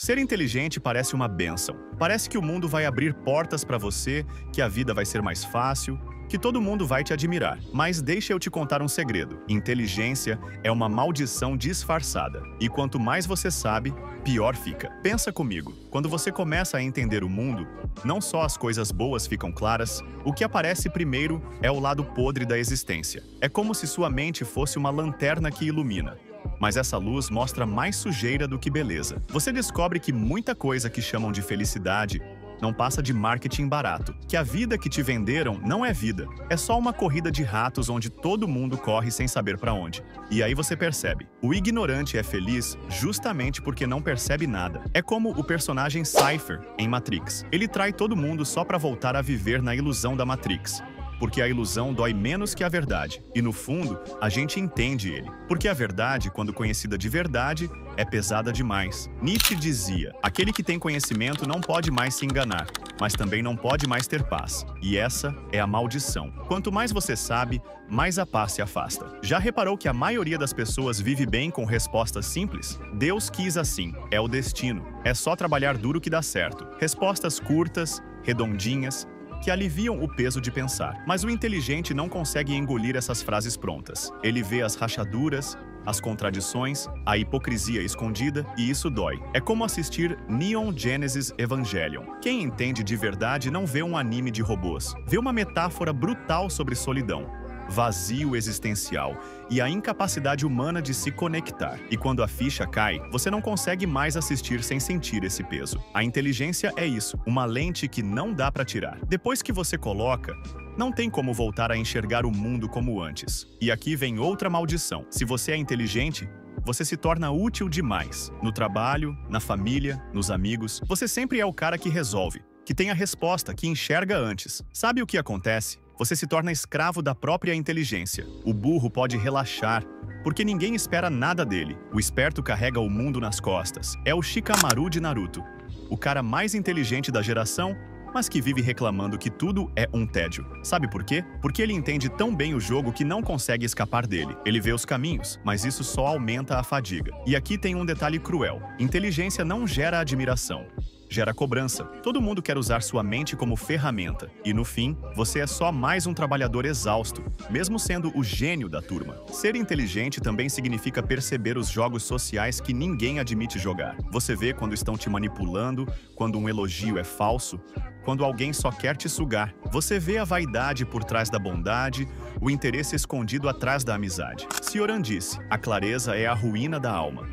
Ser inteligente parece uma bênção. Parece que o mundo vai abrir portas para você, que a vida vai ser mais fácil, que todo mundo vai te admirar. Mas deixa eu te contar um segredo. Inteligência é uma maldição disfarçada. E quanto mais você sabe, pior fica. Pensa comigo. Quando você começa a entender o mundo, não só as coisas boas ficam claras, o que aparece primeiro é o lado podre da existência. É como se sua mente fosse uma lanterna que ilumina. Mas essa luz mostra mais sujeira do que beleza. Você descobre que muita coisa que chamam de felicidade não passa de marketing barato. Que a vida que te venderam não é vida. É só uma corrida de ratos onde todo mundo corre sem saber para onde. E aí você percebe. O ignorante é feliz justamente porque não percebe nada. É como o personagem Cypher em Matrix. Ele trai todo mundo só para voltar a viver na ilusão da Matrix. Porque a ilusão dói menos que a verdade. E no fundo, a gente entende ele. Porque a verdade, quando conhecida de verdade, é pesada demais. Nietzsche dizia: aquele que tem conhecimento não pode mais se enganar, mas também não pode mais ter paz. E essa é a maldição. Quanto mais você sabe, mais a paz se afasta. Já reparou que a maioria das pessoas vive bem com respostas simples? Deus quis assim. É o destino. É só trabalhar duro que dá certo. Respostas curtas, redondinhas, que aliviam o peso de pensar. Mas o inteligente não consegue engolir essas frases prontas. Ele vê as rachaduras, as contradições, a hipocrisia escondida, e isso dói. É como assistir Neon Genesis Evangelion. Quem entende de verdade não vê um anime de robôs. Vê uma metáfora brutal sobre solidão, vazio existencial e a incapacidade humana de se conectar. E quando a ficha cai, você não consegue mais assistir sem sentir esse peso. A inteligência é isso, uma lente que não dá para tirar. Depois que você coloca, não tem como voltar a enxergar o mundo como antes. E aqui vem outra maldição. Se você é inteligente, você se torna útil demais. No trabalho, na família, nos amigos, você sempre é o cara que resolve, que tem a resposta, que enxerga antes. Sabe o que acontece? Você se torna escravo da própria inteligência. O burro pode relaxar, porque ninguém espera nada dele. O esperto carrega o mundo nas costas. É o Shikamaru de Naruto, o cara mais inteligente da geração, mas que vive reclamando que tudo é um tédio. Sabe por quê? Porque ele entende tão bem o jogo que não consegue escapar dele. Ele vê os caminhos, mas isso só aumenta a fadiga. E aqui tem um detalhe cruel. Inteligência não gera admiração, gera cobrança. Todo mundo quer usar sua mente como ferramenta. E no fim, você é só mais um trabalhador exausto, mesmo sendo o gênio da turma. Ser inteligente também significa perceber os jogos sociais que ninguém admite jogar. Você vê quando estão te manipulando, quando um elogio é falso, quando alguém só quer te sugar. Você vê a vaidade por trás da bondade, o interesse escondido atrás da amizade. Cioran disse: a clareza é a ruína da alma.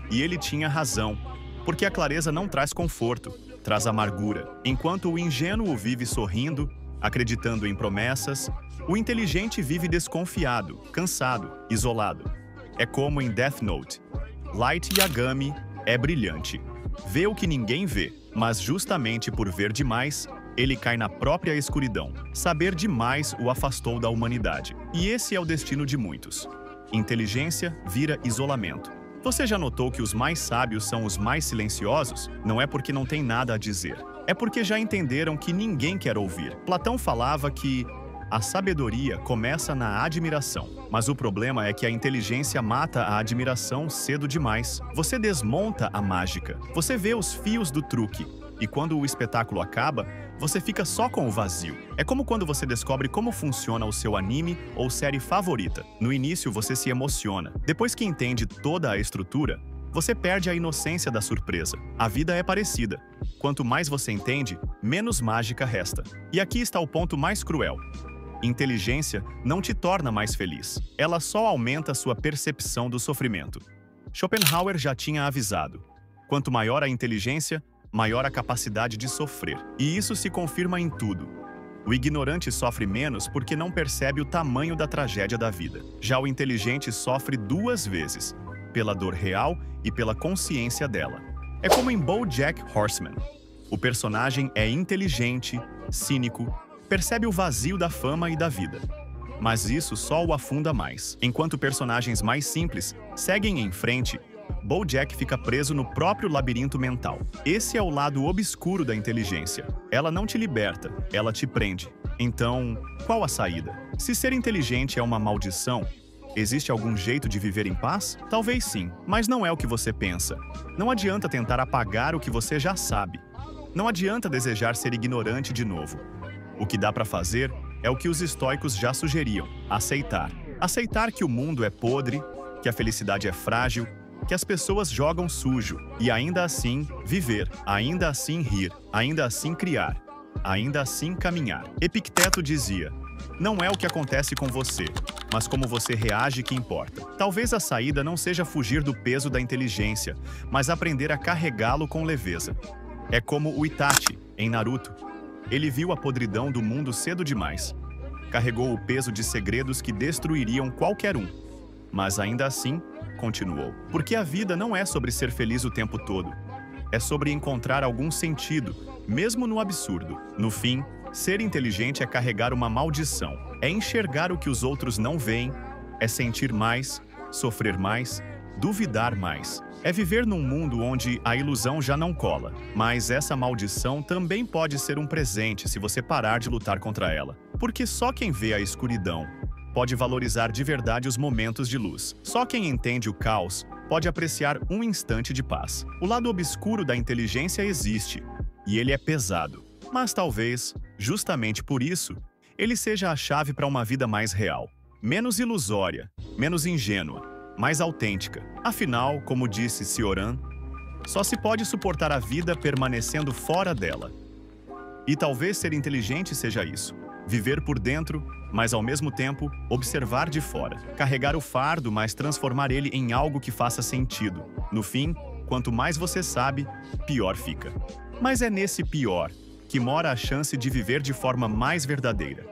E ele tinha razão. Porque a clareza não traz conforto, traz amargura. Enquanto o ingênuo vive sorrindo, acreditando em promessas, o inteligente vive desconfiado, cansado, isolado. É como em Death Note. Light Yagami é brilhante. Vê o que ninguém vê, mas justamente por ver demais, ele cai na própria escuridão. Saber demais o afastou da humanidade. E esse é o destino de muitos. Inteligência vira isolamento. Você já notou que os mais sábios são os mais silenciosos? Não é porque não tem nada a dizer. É porque já entenderam que ninguém quer ouvir. Platão falava que a sabedoria começa na admiração. Mas o problema é que a inteligência mata a admiração cedo demais. Você desmonta a mágica. Você vê os fios do truque. E quando o espetáculo acaba, você fica só com o vazio. É como quando você descobre como funciona o seu anime ou série favorita. No início, você se emociona. Depois que entende toda a estrutura, você perde a inocência da surpresa. A vida é parecida. Quanto mais você entende, menos mágica resta. E aqui está o ponto mais cruel. Inteligência não te torna mais feliz. Ela só aumenta sua percepção do sofrimento. Schopenhauer já tinha avisado: quanto maior a inteligência, maior a capacidade de sofrer. E isso se confirma em tudo. O ignorante sofre menos porque não percebe o tamanho da tragédia da vida. Já o inteligente sofre duas vezes, pela dor real e pela consciência dela. É como em BoJack Horseman. O personagem é inteligente, cínico, percebe o vazio da fama e da vida. Mas isso só o afunda mais. Enquanto personagens mais simples seguem em frente, BoJack fica preso no próprio labirinto mental. Esse é o lado obscuro da inteligência. Ela não te liberta, ela te prende. Então, qual a saída? Se ser inteligente é uma maldição, Existe algum jeito de viver em paz? Talvez sim, mas não é o que você pensa. Não adianta tentar apagar o que você já sabe. Não adianta desejar ser ignorante de novo. O que dá para fazer é o que os estoicos já sugeriam: aceitar. Aceitar que o mundo é podre, que a felicidade é frágil, que as pessoas jogam sujo, e ainda assim viver, ainda assim rir, ainda assim criar, ainda assim caminhar. Epicteto dizia: não é o que acontece com você, mas como você reage que importa. Talvez a saída não seja fugir do peso da inteligência, mas aprender a carregá-lo com leveza. É como o Itachi, em Naruto. Ele viu a podridão do mundo cedo demais. Carregou o peso de segredos que destruiriam qualquer um. Mas ainda assim, continuou. Porque a vida não é sobre ser feliz o tempo todo. É sobre encontrar algum sentido, mesmo no absurdo. No fim, ser inteligente é carregar uma maldição. É enxergar o que os outros não veem, é sentir mais, sofrer mais, duvidar mais. É viver num mundo onde a ilusão já não cola. Mas essa maldição também pode ser um presente se você parar de lutar contra ela. Porque só quem vê a escuridão pode valorizar de verdade os momentos de luz. Só quem entende o caos pode apreciar um instante de paz. O lado obscuro da inteligência existe, e ele é pesado. Mas talvez, justamente por isso, ele seja a chave para uma vida mais real, menos ilusória, menos ingênua, mais autêntica. Afinal, como disse Cioran, só se pode suportar a vida permanecendo fora dela. E talvez ser inteligente seja isso. Viver por dentro, mas ao mesmo tempo, observar de fora. Carregar o fardo, mas transformar ele em algo que faça sentido. No fim, quanto mais você sabe, pior fica. Mas é nesse pior que mora a chance de viver de forma mais verdadeira.